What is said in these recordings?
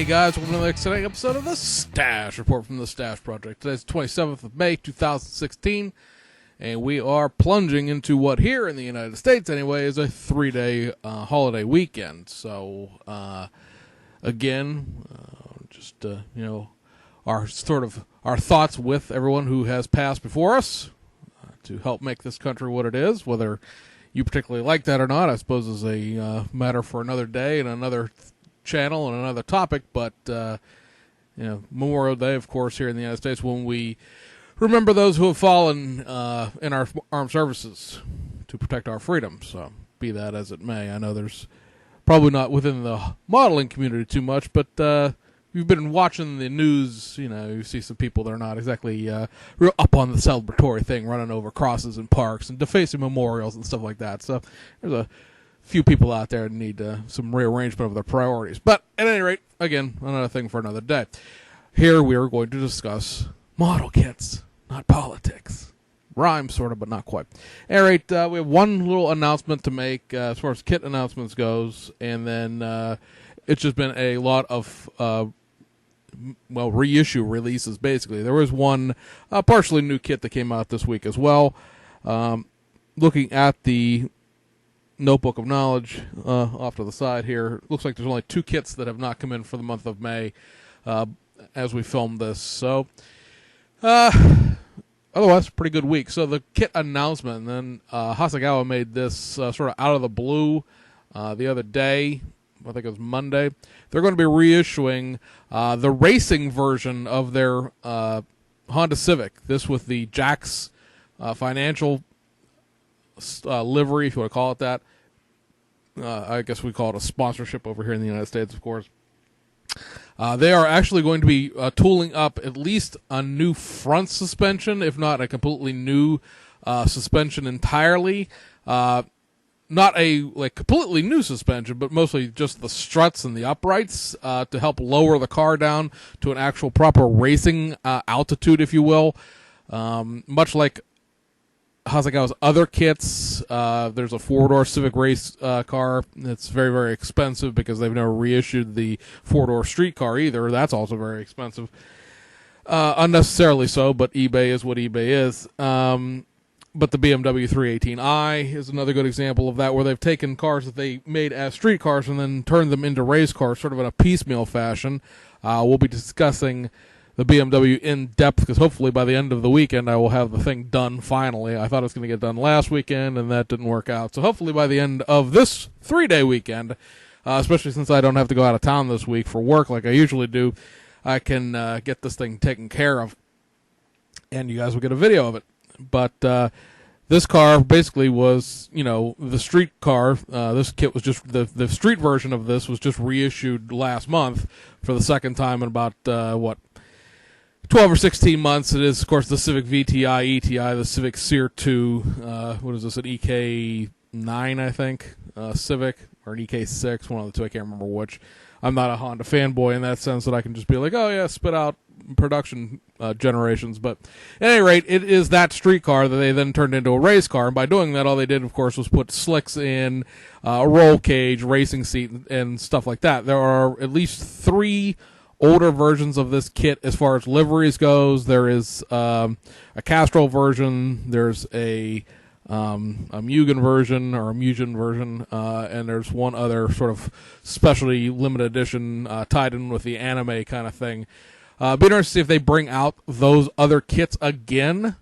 guys, welcome to the exciting episode of the Stash Report from the Stash Project. Today's the 27th of May, 2016, and we are plunging into what here in the United States, anyway, is a 3-day holiday weekend. So, again, our thoughts with everyone who has passed before us to help make this country what it is. Whether you particularly like that or not, I suppose, is a matter for another day and another channel and another topic. But Memorial Day, of course, here in the United States, when we remember those who have fallen in our armed services to protect our freedom. So be that as it may, I know there's probably not within the modeling community too much, but you've been watching the news, you see some people that are not exactly real up on the celebratory thing, running over crosses in parks and defacing memorials and stuff like that. So there's a few people out there that need some rearrangement of their priorities. But at any rate, again, another thing for another day. Here we are going to discuss model kits, not politics. Rhymes, sort of, but not quite. All right, we have one little announcement to make as far as kit announcements goes, and then it's just been a lot of reissue releases, basically. There was one partially new kit that came out this week as well. Looking at the Notebook of Knowledge off to the side here, looks like there's only 2 kits that have not come in for the month of May as we filmed this. So, otherwise, pretty good week. So the kit announcement, and then Hasegawa made this sort of out of the blue the other day. I think it was Monday. They're going to be reissuing the racing version of their Honda Civic. This with the Jax financial livery, if you want to call it that. I guess we call it a sponsorship over here in the United States, of course. They are actually going to be tooling up at least a new front suspension, if not a completely new suspension entirely. Not a completely new suspension, but mostly just the struts and the uprights to help lower the car down to an actual proper racing altitude, if you will. Much like Hasegawa's other kits, there's a 4-door Civic race car that's very, very expensive because they've never reissued the 4-door street car either. That's also very expensive. Unnecessarily so, but eBay is what eBay is. But the BMW 318i is another good example of that, where they've taken cars that they made as street cars and then turned them into race cars, sort of in a piecemeal fashion. We'll be discussing the BMW in depth, because hopefully by the end of the weekend I will have the thing done finally. I thought it was going to get done last weekend, and that didn't work out. So hopefully by the end of this 3-day weekend, especially since I don't have to go out of town this week for work like I usually do, I can get this thing taken care of, and you guys will get a video of it. But this car basically was, the street car. This kit was just the street version of this was just reissued last month for the second time in about 12 or 16 months. It is, of course, the Civic VTI, ETI, the Civic Sear 2. What is this? An EK9, I think, Civic, or an EK6, one of the two. I can't remember which. I'm not a Honda fanboy in that sense that I can just be like, oh yeah, spit out production generations. But at any rate, it is that street car that they then turned into a race car. And by doing that, all they did, of course, was put slicks in, a roll cage, racing seat, and stuff like that. There are at least 3 older versions of this kit as far as liveries goes. There is a Castrol version. There's a Mugen version, or a Mugen version, and there's one other sort of specialty limited edition tied in with the anime kind of thing. Be interested to see if they bring out those other kits again,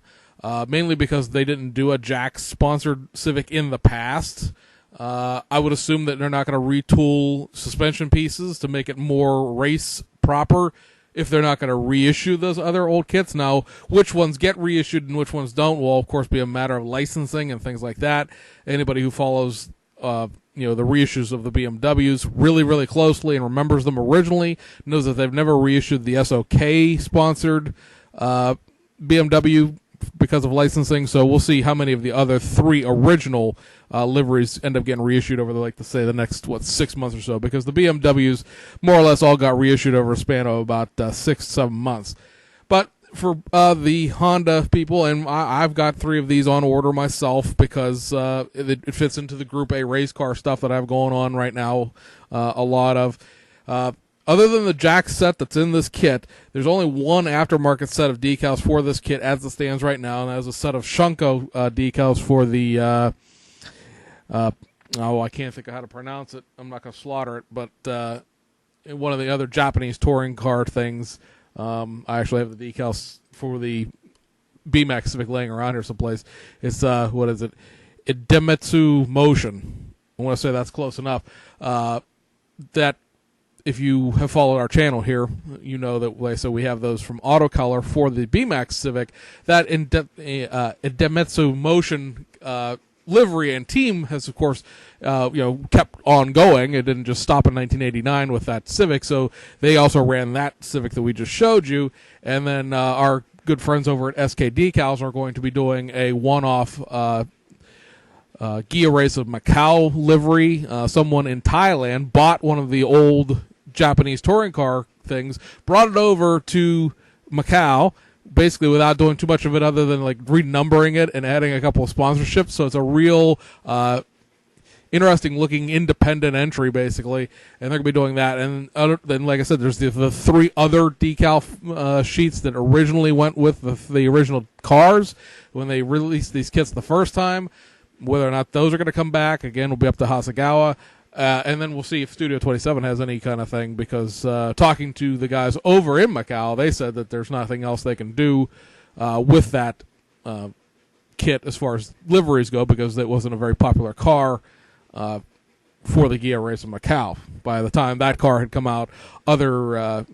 mainly because they didn't do a Jax-sponsored Civic in the past. I would assume that they're not going to retool suspension pieces to make it more race proper if they're not going to reissue those other old kits. Now, which ones get reissued and which ones don't will, of course, be a matter of licensing and things like that. Anybody who follows the reissues of the BMWs really, really closely and remembers them originally knows that they've never reissued the SOK-sponsored BMW because of licensing. So we'll see how many of the other 3 original liveries end up getting reissued over the next 6 months or so, because the BMWs more or less all got reissued over a span of about 6-7 months. But for the Honda people, and I've got 3 of these on order myself because it fits into the Group A race car stuff that I have going on right now, a lot of. other than the jack set that's in this kit, there's only one aftermarket set of decals for this kit as it stands right now, and that is a set of Shunko decals for the, I can't think of how to pronounce it. I'm not going to slaughter it, but one of the other Japanese touring car things, I actually have the decals for the B-Max Civic laying around here someplace. It's, what is it? Idemitsu Motion. I want to say that's close enough. That, if you have followed our channel here, you know that, like I said, we have those from Autocolor for the B-Max Civic. That Idemitsu Motion livery and team has, of course, kept on going. It didn't just stop in 1989 with that Civic, so they also ran that Civic that we just showed you. And then our good friends over at SK Decals are going to be doing a one-off Gia Race of Macau livery. Someone in Thailand bought one of the old Japanese touring car things, brought it over to Macau, basically without doing too much of it other than like renumbering it and adding a couple of sponsorships. So it's a real interesting looking independent entry, basically, and they're gonna be doing that. And then, like I said, there's the three other decal sheets that originally went with the original cars when they released these kits the first time. Whether or not those are going to come back, again, will be up to Hasegawa. And then we'll see if Studio 27 has any kind of thing, because talking to the guys over in Macau, they said that there's nothing else they can do with that kit as far as liveries go, because it wasn't a very popular car for the Gia Race in Macau. By the time that car had come out, other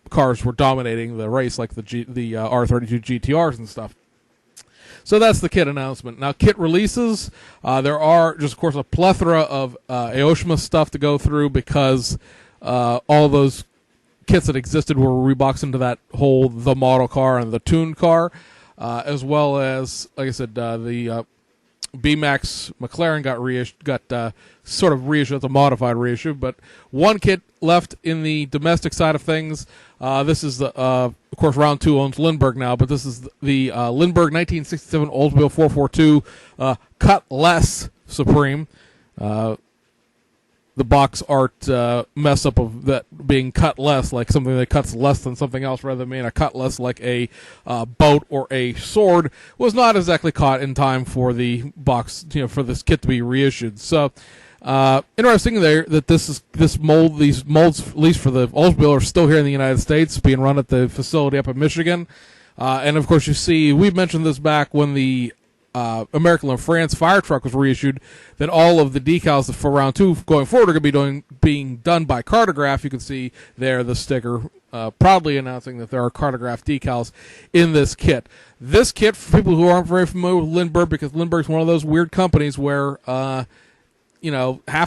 cars were dominating the race, like the R32 GTRs and stuff. So that's the kit announcement. Now, kit releases, there are just, of course, a plethora of Aoshima stuff to go through, because all those kits that existed were reboxed into that whole the model car and the tuned car, as well as, like I said, the B-Max McLaren got sort of reissued. It's a modified reissue, but one kit left in the domestic side of things. This is the, of course, Round 2 owns Lindbergh now, but this is the Lindbergh 1967 Oldsmobile 442 cut less Supreme. The box art mess up of that being cut less, like something that cuts less than something else rather than being a cut less like a boat or a sword, was not exactly caught in time for the box, for this kit to be reissued. So interesting there that these molds, at least for the Oldsmobile, are still here in the United States, being run at the facility up in Michigan. And of course, you see, we've mentioned this back when the American La France fire truck was reissued, that all of the decals for Round 2 going forward are going to be being done by Cartograph. You can see there the sticker proudly announcing that there are Cartograph decals in this kit. This kit, for people who aren't very familiar with Lindbergh, because Lindbergh's one of those weird companies where half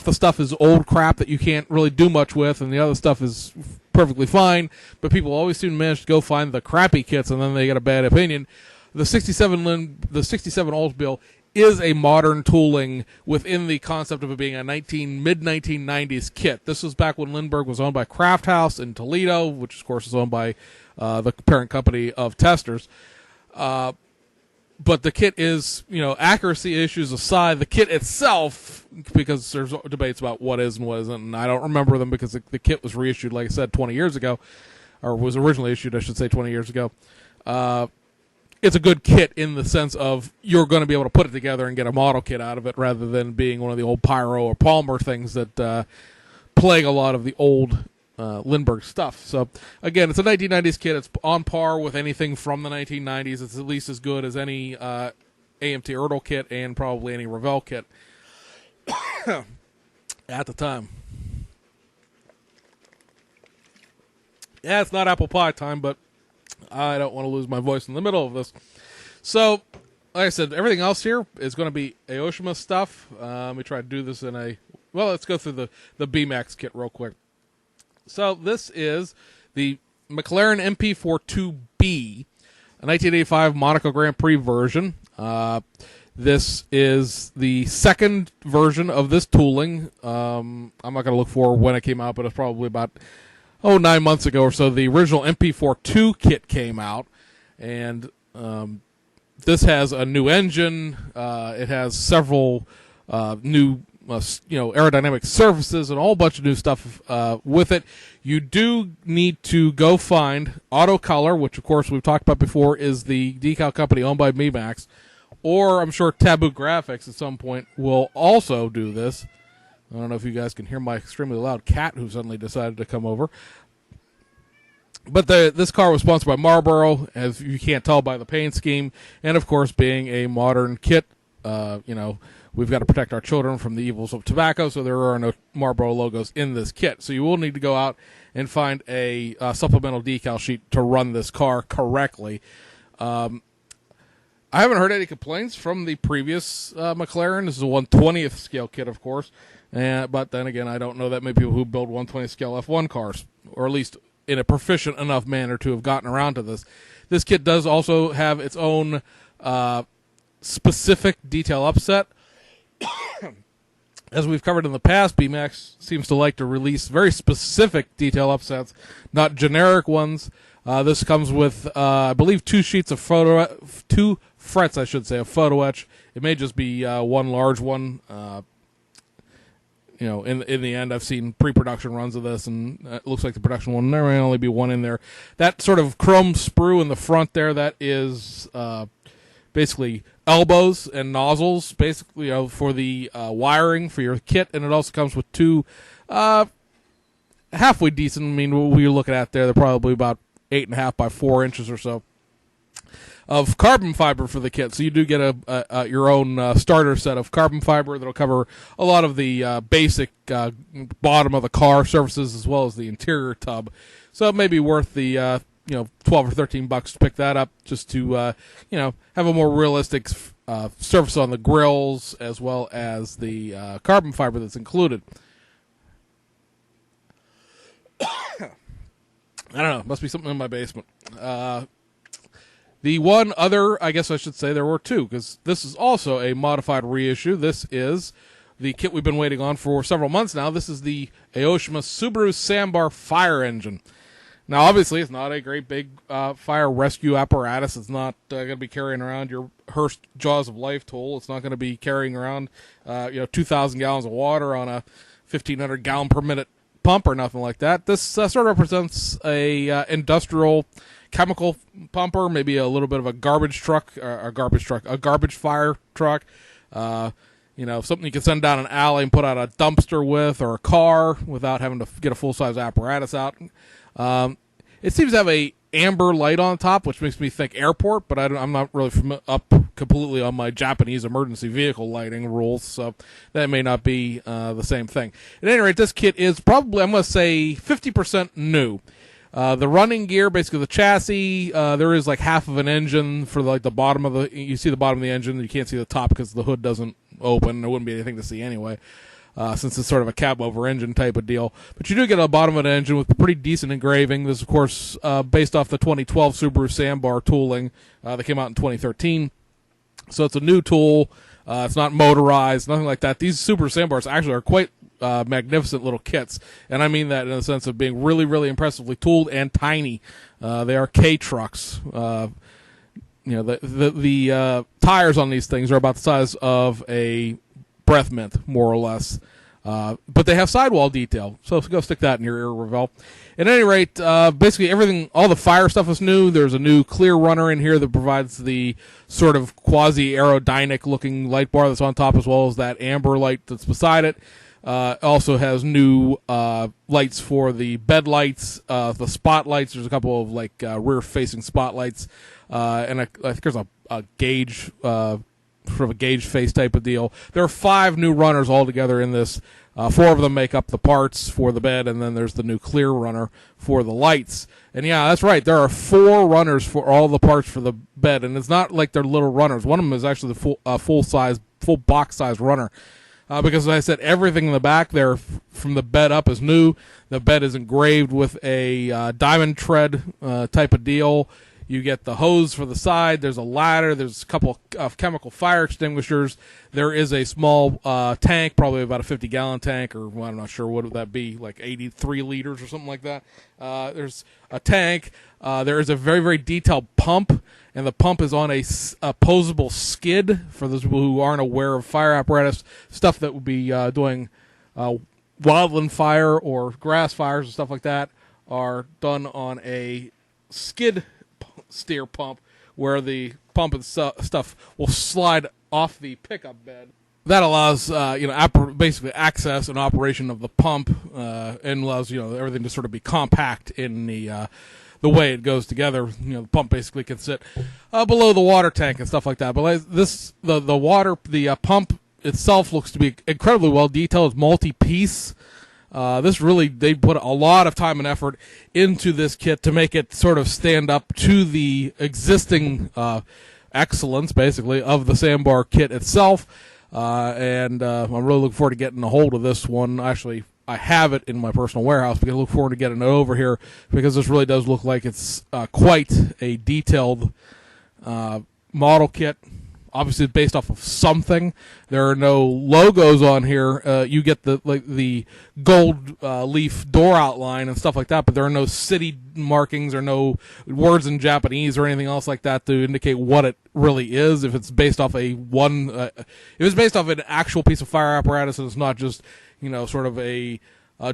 the stuff is old crap that you can't really do much with, and the other stuff is perfectly fine, but people always seem to manage to go find the crappy kits, and then they get a bad opinion. The 67 Oldsmobile is a modern tooling within the concept of it being a mid-1990s kit. This was back when Lindbergh was owned by Kraft House in Toledo, which, of course, is owned by the parent company of Testers. But the kit is, accuracy issues aside, the kit itself, because there's debates about what is and what isn't, and I don't remember them because the kit was reissued, like I said, 20 years ago, or was originally issued, I should say, 20 years ago. It's a good kit in the sense of you're going to be able to put it together and get a model kit out of it, rather than being one of the old Pyro or Palmer things that plague a lot of the old Lindbergh stuff. So, again, it's a 1990s kit. It's on par with anything from the 1990s. It's at least as good as any AMT Ertl kit and probably any Revell kit at the time. Yeah, it's not apple pie time, but I don't want to lose my voice in the middle of this. So, like I said, everything else here is going to be Aoshima stuff. Let me try to do this let's go through the B-Max kit real quick. So, this is the McLaren MP4 2B, a 1985 Monaco Grand Prix version. This is the second version of this tooling. I'm not going to look for when it came out, but it's probably about 9 months ago or so. The original MP4 2 kit came out, and this has a new engine. It has several new aerodynamic surfaces and a whole bunch of new stuff with it. You do need to go find Auto Color, which of course we've talked about before, is the decal company owned by MiMax, or I'm sure Taboo Graphics at some point will also do this. I don't know if you guys can hear my extremely loud cat who suddenly decided to come over. But this car was sponsored by Marlboro, as you can't tell by the paint scheme, and of course, being a modern kit, we've got to protect our children from the evils of tobacco, so there are no Marlboro logos in this kit. So you will need to go out and find a supplemental decal sheet to run this car correctly. I haven't heard any complaints from the previous McLaren. This is a 1/20th scale kit, of course, but then again, I don't know that many people who build 1/20th scale F1 cars, or at least in a proficient enough manner to have gotten around to this. This kit does also have its own specific detail upset. As we've covered in the past, BMAX seems to like to release very specific detail upsets, not generic ones. This comes with, I believe, two frets, of photo etch. It may just be one large one. In the end, I've seen pre-production runs of this, and it looks like the production one, there may only be one in there. That sort of chrome sprue in the front there, that is basically elbows and nozzles, basically, for the wiring for your kit, and it also comes with two halfway decent. I mean, what we're looking at there, they're probably about 8.5 by 4 inches or so of carbon fiber for the kit. So you do get your own starter set of carbon fiber that'll cover a lot of the basic bottom of the car surfaces as well as the interior tub. So it may be worth the $12 or $13 to pick that up, just to have a more realistic surface on the grills as well as the carbon fiber that's included. I don't know. Must be something in my basement. The one other, I guess I should say there were two, because this is also a modified reissue. This is the kit we've been waiting on for several months now. This is the Aoshima Subaru Sambar fire engine. Now, obviously, it's not a great big fire rescue apparatus. It's not going to be carrying around your Hearst Jaws of Life tool. It's not going to be carrying around 2,000 gallons of water on a 1,500 gallon per minute pump or nothing like that. This sort of represents a industrial chemical pumper, maybe a little bit of a garbage fire truck. Something you can send down an alley and put out a dumpster with, or a car without having to get a full-size apparatus out. It seems to have a amber light on top, which makes me think airport, but I'm not really up completely on my Japanese emergency vehicle lighting rules, so that may not be the same thing. At any rate, this kit is probably, I'm going to say, 50% new. The running gear, basically the chassis, there is like half of an engine for the bottom of you see the bottom of the engine, you can't see the top because the hood doesn't open. There wouldn't be anything to see anyway, since it's sort of a cab over engine type of deal. But you do get a bottom of an engine with pretty decent engraving. This is, of course, based off the 2012 Subaru Sambar tooling that came out in 2013. So it's a new tool. It's not motorized, nothing like that. These Subaru Sambars actually are quite magnificent little kits, and I mean that in the sense of being really, really impressively tooled and tiny. They are K trucks. The tires on these things are about the size of a breath mint, more or less. But they have sidewall detail, so go stick that in your ear, Ravel. At any rate, basically everything, all the fire stuff is new. There's a new clear runner in here that provides the sort of quasi-aerodynamic looking light bar that's on top, as well as that amber light that's beside it. Also has new lights for the bed lights, the spotlights. There's a couple of rear-facing spotlights, and I think there's a gauge, sort of a gauge face type of deal. There are 5 new runners altogether in this. 4 of them make up the parts for the bed, and then there's the new clear runner for the lights. And yeah, that's right. There are 4 runners for all the parts for the bed, and it's not like they're little runners. One of them is actually the full box size runner. Because, as I said, everything in the back there from the bed up is new. The bed is engraved with a diamond tread type of deal. You get the hose for the side. There's a ladder. There's a couple of chemical fire extinguishers. There is a small tank, probably about a 50-gallon tank, or well, I'm not sure what would that be, like 83 liters or something like that. There's a tank. There is a very, very detailed pump, and the pump is on a posable skid. For those people who aren't aware of fire apparatus, stuff that would be doing wildland fire or grass fires and stuff like that are done on a skid steer pump, where the pump and stuff will slide off the pickup bed. That allows basically access and operation of the pump, and allows everything to sort of be compact in the way it goes together. The pump basically can sit below the water tank and stuff like that. But the pump itself looks to be incredibly well detailed. It's multi-piece. They put a lot of time and effort into this kit to make it sort of stand up to the existing excellence, basically, of the Sandbar kit itself. And I'm really looking forward to getting a hold of this one. Actually, I have it in my personal warehouse, but I look forward to getting it over here, because this really does look like it's quite a detailed model kit. Obviously, it's based off of something. There are no logos on here. You get the gold leaf door outline and stuff like that, but there are no city markings or no words in Japanese or anything else like that to indicate what it really is. If it's based off if it's based off an actual piece of fire apparatus, and it's not just sort of a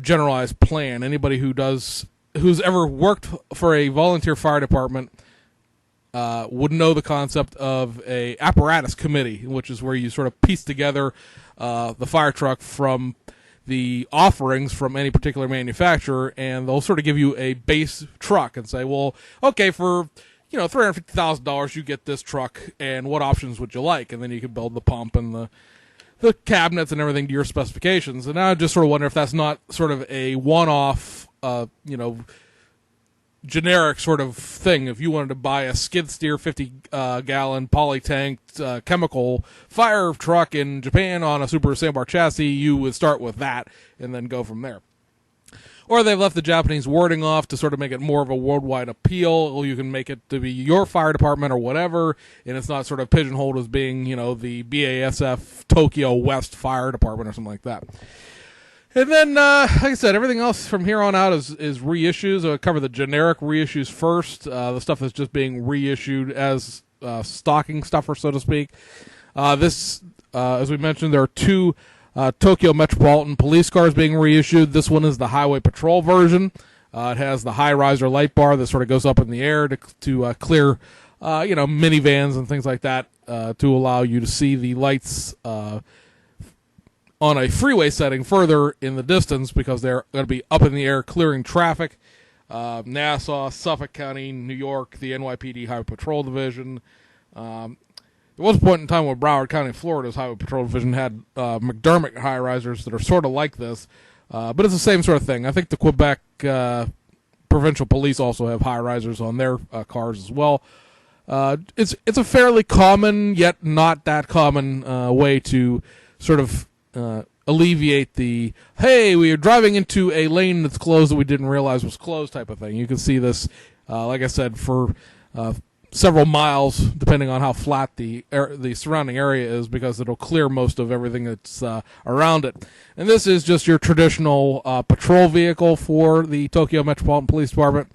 generalized plan. Anybody who's ever worked for a volunteer fire department would know the concept of a apparatus committee, which is where you sort of piece together the fire truck from the offerings from any particular manufacturer, and they'll sort of give you a base truck and say, well, okay, for $350,000 you get this truck, and what options would you like? And then you can build the pump and the cabinets and everything to your specifications. And I just sort of wonder if that's not sort of a one-off, generic sort of thing. If you wanted to buy a skid steer 50-gallon poly-tanked chemical fire truck in Japan on a Super Sandbar chassis, you would start with that and then go from there. Or they've left the Japanese wording off to sort of make it more of a worldwide appeal. Or you can make it to be your fire department or whatever, and it's not sort of pigeonholed as being, the BASF Tokyo West Fire Department or something like that. And then, like I said, everything else from here on out is reissues. I'll cover the generic reissues first, the stuff that's just being reissued as stocking stuffer, so to speak. As we mentioned, there are two Tokyo Metropolitan police cars being reissued. This one is the Highway Patrol version. It has the high riser light bar that sort of goes up in the air to clear, minivans and things like that, to allow you to see the lights on a freeway setting further in the distance, because they're going to be up in the air clearing traffic. Nassau, Suffolk County, New York, the NYPD Highway Patrol Division. There was a point in time when Broward County, Florida's Highway Patrol Division had McDermott high risers that are sort of like this, but it's the same sort of thing. I think the Quebec provincial police also have high risers on their cars as well. It's a fairly common, yet not that common way to sort of alleviate the, hey, we are driving into a lane that's closed that we didn't realize was closed type of thing. You can see this, like I said, for several miles, depending on how flat the surrounding area is, because it'll clear most of everything that's around it. And this is just your traditional patrol vehicle for the Tokyo Metropolitan Police Department.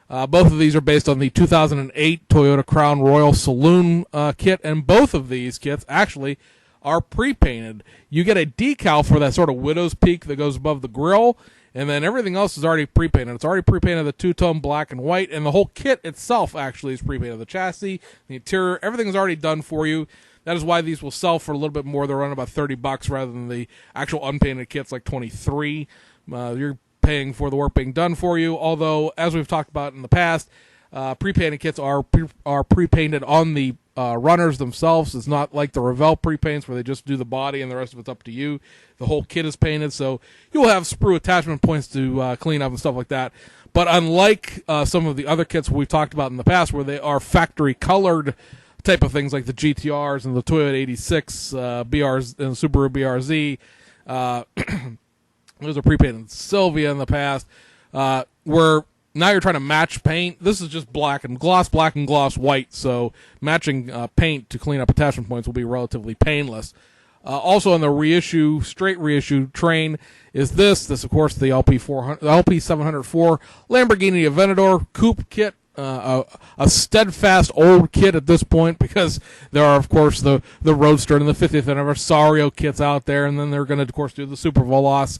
Both of these are based on the 2008 Toyota Crown Royal Saloon kit, and both of these kits actually are pre-painted. You get a decal for that sort of widow's peak that goes above the grill, and then everything else is already pre-painted. It's already pre-painted the two-tone black and white, and the whole kit itself actually is pre-painted. The chassis, the interior, everything's already done for you. That is why these will sell for a little bit more. They're running about $30 rather than the actual unpainted kits like $23. You're paying for the work being done for you, although, as we've talked about in the past, pre-painted kits are pre-painted on the runners themselves. It's not like the Revell pre-paints where they just do the body and the rest of it's up to you. The whole kit is painted, so you'll have sprue attachment points to clean up and stuff like that. But unlike some of the other kits we've talked about in the past, where they are factory colored type of things like the GTRs and the Toyota 86 BRs and Subaru BRZ, those are pre-painted. Sylvia in the past, where now you're trying to match paint. This is just black and gloss white, so matching paint to clean up attachment points will be relatively painless. Also on the straight reissue train is this of course the LP704 Lamborghini Aventador coupe kit, a steadfast old kit at this point, because there are of course the Roadster and the 50th anniversary kits out there, and then they're going to of course do the Super Veloce,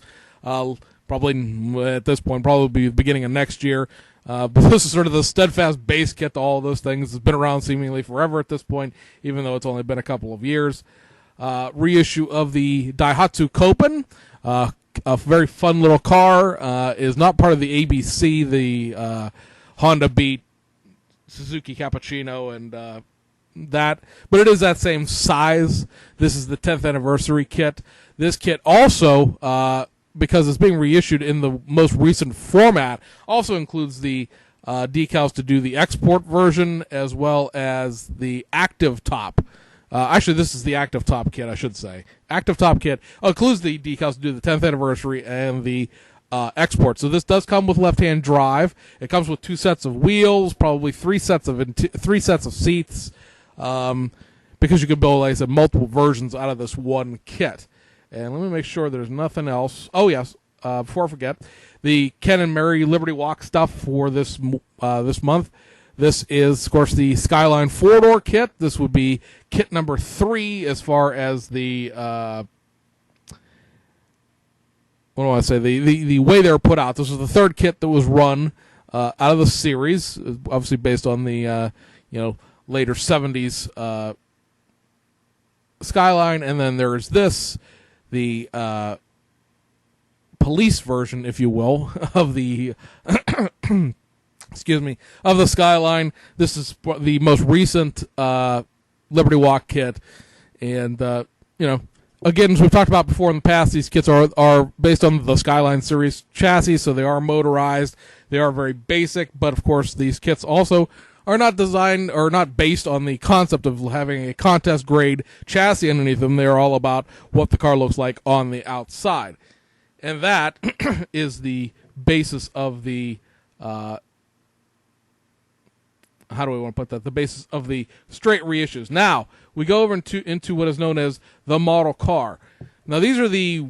probably at this point, probably be the beginning of next year. But this is sort of the steadfast base kit to all of those things. It's been around seemingly forever at this point, even though it's only been a couple of years. Reissue of the Daihatsu Copen, a very fun little car, is not part of the ABC, the Honda Beat, Suzuki Cappuccino, and that, but it is that same size. This is the 10th anniversary kit. This kit also, because it's being reissued in the most recent format, also includes the decals to do the export version as well as the active top. Actually, this is the active top kit, I should say. Active top kit includes the decals to do the 10th anniversary and the export. So this does come with left-hand drive. It comes with 2 sets of wheels, probably 3 sets of seats, because you can build, like I said, multiple versions out of this one kit. And let me make sure there's nothing else. Oh yes, before I forget, the Ken and Mary Liberty Walk stuff for this month. This is, of course, the Skyline 4-door kit. This would be kit number 3 as far as the, what do I say, the way they're put out. This was the 3rd kit that was run out of the series, obviously based on the, later 70s Skyline. And then there's this, the police version, if you will, of the... of the Skyline. This is the most recent Liberty Walk kit, and again, as we've talked about before in the past, these kits are based on the Skyline series chassis, so they are motorized. They are very basic, but of course, these kits also are not designed or not based on the concept of having a contest grade chassis underneath them. They're all about what the car looks like on the outside, and that is the basis of the. How do we want to put that? The basis of the straight reissues. Now, we go over into what is known as the model car. Now, these are the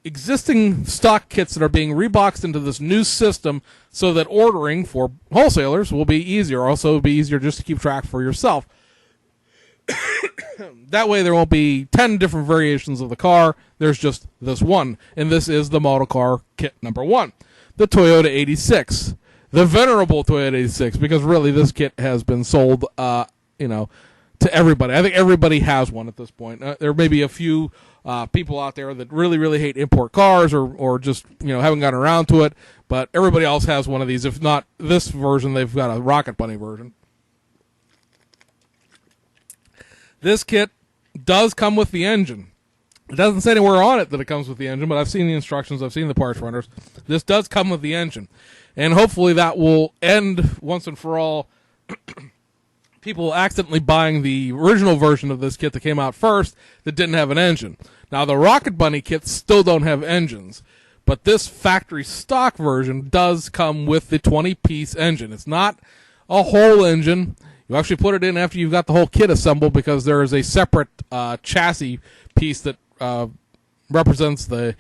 existing stock kits that are being reboxed into this new system so that ordering for wholesalers will be easier. Also, it'll be easier just to keep track for yourself. That way, there won't be 10 different variations of the car. There's just this one. And this is the model car kit number 1, the Toyota 86. The venerable Toyota 86, because really this kit has been sold, to everybody. I think everybody has one at this point. There may be a few people out there that really, really hate import cars or just, haven't gotten around to it, but everybody else has one of these. If not this version, they've got a Rocket Bunny version. This kit does come with the engine. It doesn't say anywhere on it that it comes with the engine, but I've seen the instructions, I've seen the parts runners. This does come with the engine. And hopefully that will end once and for all people accidentally buying the original version of this kit that came out first that didn't have an engine. Now, the Rocket Bunny kits still don't have engines, but this factory stock version does come with the 20-piece engine. It's not a whole engine. You actually put it in after you've got the whole kit assembled, because there is a separate chassis piece that represents the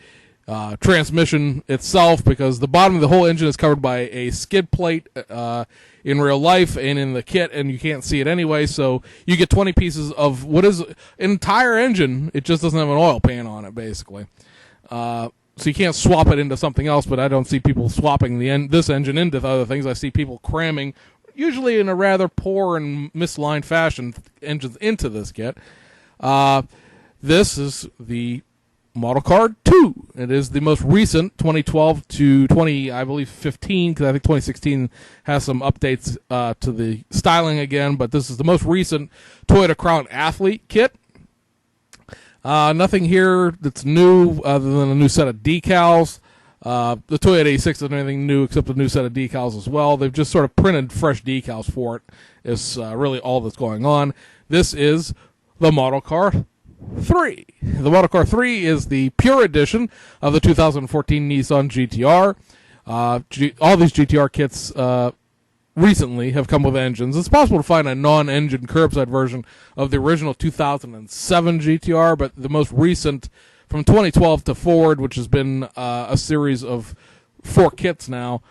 transmission itself, because the bottom of the whole engine is covered by a skid plate in real life and in the kit, and you can't see it anyway, so you get 20 pieces of what is an entire engine. It just doesn't have an oil pan on it, basically. So you can't swap it into something else, but I don't see people swapping this engine into other things. I see people cramming, usually in a rather poor and misaligned fashion, engines into this kit. This is the Model Car 2. It is the most recent, 2012 to 15, because I think 2016 has some updates to the styling again, but this is the most recent Toyota Crown Athlete kit. Nothing here that's new other than a new set of decals. The Toyota 86 isn't anything new except a new set of decals as well. They've just sort of printed fresh decals for it. Is really all that's going on. This is the Model Car 3. The Model Car 3 is the pure edition of the 2014 Nissan GTR. All these GTR kits recently have come with engines. It's possible to find a non-engine curbside version of the original 2007 GTR, but the most recent, from 2012 to forward, which has been a series of 4 kits now,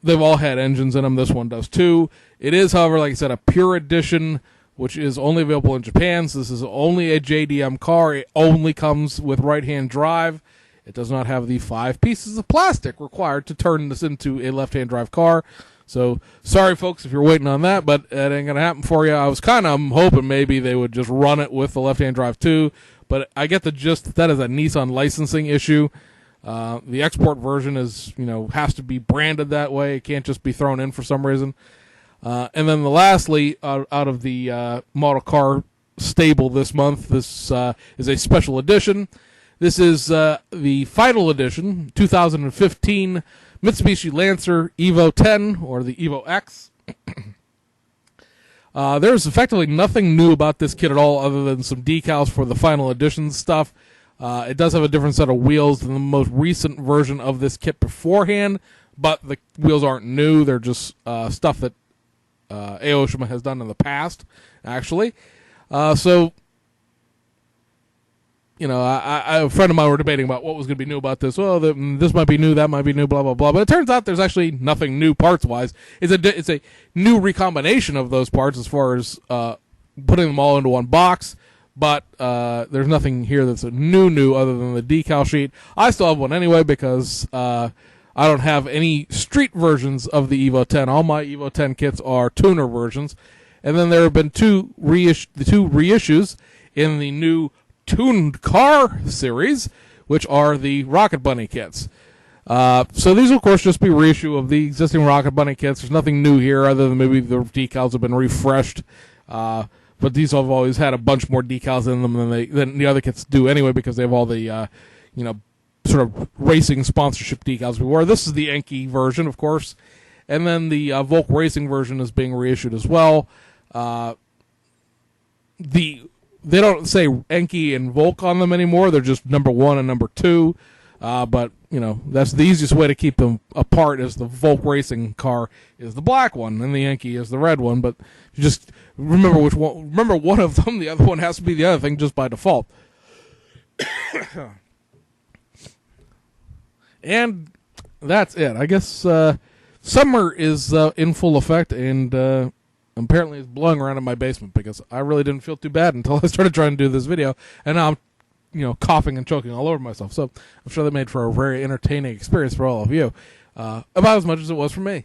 they've all had engines in them. This one does too. It is, however, like I said, a pure edition, which is only available in Japan. So this is only a JDM car. It only comes with right-hand drive. It does not have the 5 pieces of plastic required to turn this into a left-hand drive car. So, sorry folks if you're waiting on that, but it ain't going to happen for you. I was kind of hoping maybe they would just run it with the left-hand drive too, but I get the gist that is a Nissan licensing issue. The export version is, has to be branded that way. It can't just be thrown in for some reason. And then lastly, out of the model car stable this month, this is a special edition. This is the final edition, 2015 Mitsubishi Lancer Evo 10, or the Evo X. There's effectively nothing new about this kit at all other than some decals for the final edition stuff. It does have a different set of wheels than the most recent version of this kit beforehand, but the wheels aren't new. They're just stuff that Shima has done in the past, actually. A friend of mine were debating about what was going to be new about this. Well, this might be new, that might be new, blah, blah, blah. But it turns out there's actually nothing new parts-wise. It's a new recombination of those parts as far as putting them all into one box. But there's nothing here that's new other than the decal sheet. I still have one anyway because I don't have any street versions of the Evo 10. All my Evo 10 kits are tuner versions. And then there have been two reissues in the new tuned car series, which are the Rocket Bunny kits. So these will, of course, just be reissue of the existing Rocket Bunny kits. There's nothing new here other than maybe the decals have been refreshed. But these have always had a bunch more decals in them than the other kits do anyway, because they have all the sort of racing sponsorship decals before. This is the Enki version, of course, and then the Volk Racing version is being reissued as well. They don't say Enki and Volk on them anymore. They're just number 1 and number 2. But, that's the easiest way to keep them apart, is the Volk Racing car is the black one and the Enki is the red one. But you just remember which one. Remember one of them. The other one has to be the other thing just by default. And that's it. I guess summer is in full effect, and apparently it's blowing around in my basement because I really didn't feel too bad until I started trying to do this video, and now I'm coughing and choking all over myself. So I'm sure that made for a very entertaining experience for all of you, about as much as it was for me.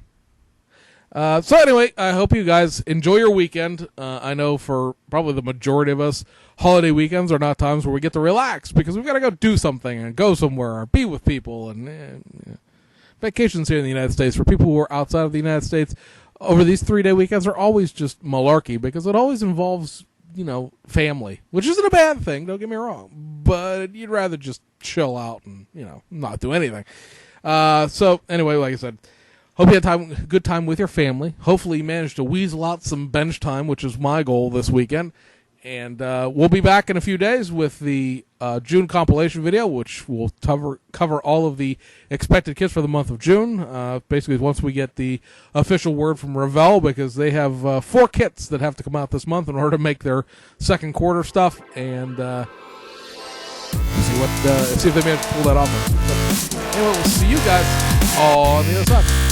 So anyway, I hope you guys enjoy your weekend. I know for probably the majority of us, holiday weekends are not times where we get to relax because we've got to go do something and go somewhere or be with people. And vacations here in the United States for people who are outside of the United States over these 3-day weekends are always just malarkey because it always involves, family, which isn't a bad thing, don't get me wrong, but you'd rather just chill out and, not do anything. So anyway, like I said, hope you had a good time with your family. Hopefully you managed to weasel out some bench time, which is my goal this weekend. And we'll be back in a few days with the June compilation video, which will cover all of the expected kits for the month of June. Basically, once we get the official word from Revell, because they have 4 kits that have to come out this month in order to make their second quarter stuff, and see if they manage to pull that off. But anyway, we'll see you guys on the other side.